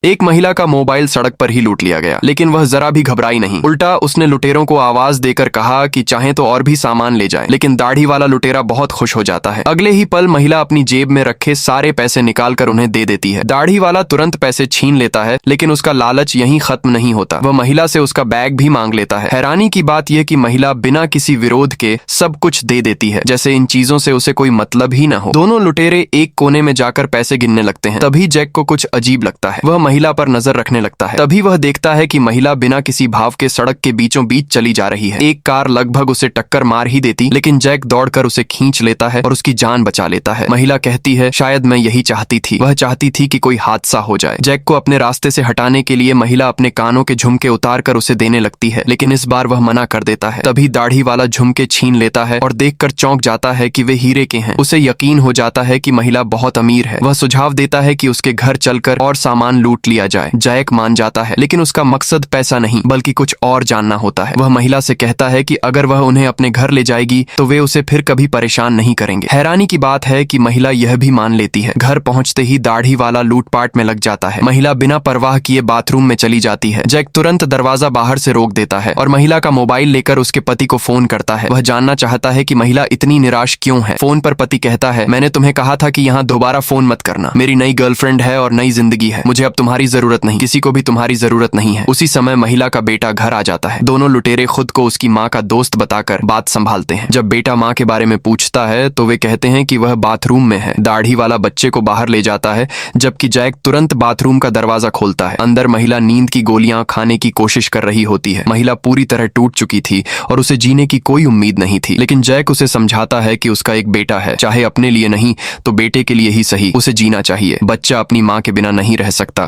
एक महिला का मोबाइल सड़क पर ही लूट लिया गया, लेकिन वह जरा भी घबराई नहीं। उल्टा उसने लुटेरों को आवाज देकर कहा कि चाहे तो और भी सामान ले जाएं। लेकिन दाढ़ी वाला लुटेरा बहुत खुश हो जाता है। अगले ही पल महिला अपनी जेब में रखे सारे पैसे निकालकर उन्हें दे देती है। दाढ़ी वाला तुरंत पैसे छीन लेता है, लेकिन उसका लालच यहीं खत्म नहीं होता। वह महिला से उसका बैग भी मांग लेता है। हैरानी की बात यह कि महिला बिना किसी विरोध के सब कुछ दे देती है, जैसे इन चीजों से उसे कोई मतलब ही न हो। दोनों लुटेरे एक कोने में जाकर पैसे गिनने लगते हैं। तभी जैक को कुछ अजीब लगता है। वह महिला पर नजर रखने लगता है। तभी वह देखता है कि महिला बिना किसी भाव के सड़क के बीचों बीच चली जा रही है। एक कार लगभग उसे टक्कर मार ही देती, लेकिन जैक दौड़कर उसे खींच लेता है और उसकी जान बचा लेता है। महिला कहती है, शायद मैं यही चाहती थी। वह चाहती थी कि कोई हादसा हो जाए। जैक को अपने रास्ते से हटाने के लिए महिला अपने कानों के झुमके उतार कर उसे देने लगती है, लेकिन इस बार वह मना कर देता है। तभी दाढ़ी वाला झुमके छीन लेता है और देखकर चौंक जाता है कि वे हीरे के हैं। उसे यकीन हो जाता है कि महिला बहुत अमीर है। वह सुझाव देता है कि उसके घर चलकर और सामान लूट लिया जाए। जैक मान जाता है, लेकिन उसका मकसद पैसा नहीं बल्कि कुछ और जानना होता है। वह महिला से कहता है कि अगर वह उन्हें अपने घर ले जाएगी तो वे उसे फिर कभी परेशान नहीं करेंगे। हैरानी की बात है कि महिला यह भी मान लेती है। घर पहुंचते ही दाढ़ी वाला लूटपाट में लग जाता है। महिला बिना परवाह किए बाथरूम में चली जाती है। जैक तुरंत दरवाजा बाहर से रोक देता है और महिला का मोबाइल लेकर उसके पति को फोन करता है। वह जानना चाहता है कि महिला इतनी निराश क्यों है। फोन पर पति कहता है, मैंने तुम्हें कहा था कि यहाँ दोबारा फोन मत करना। मेरी नई गर्लफ्रेंड है और नई जिंदगी है। मुझे अब तुम्हारी जरूरत नहीं, किसी को भी तुम्हारी जरूरत नहीं है। उसी समय महिला का बेटा घर आ जाता है। दोनों लुटेरे खुद को उसकी माँ का दोस्त बताकर बात संभालते हैं। जब बेटा माँ के बारे में पूछता है तो वे कहते हैं कि वह बाथरूम में है। दाढ़ी वाला बच्चे को बाहर ले जाता है, जबकि जैक तुरंत बाथरूम का दरवाजा खोलता है। अंदर महिला नींद की गोलियां खाने की कोशिश कर रही होती है। महिला पूरी तरह टूट चुकी थी और उसे जीने की कोई उम्मीद नहीं थी, लेकिन जैक उसे समझाता है कि उसका एक बेटा है, चाहे अपने लिए नहीं तो बेटे के लिए ही सही, उसे जीना चाहिए। बच्चा अपनी माँ के बिना नहीं रह सकता।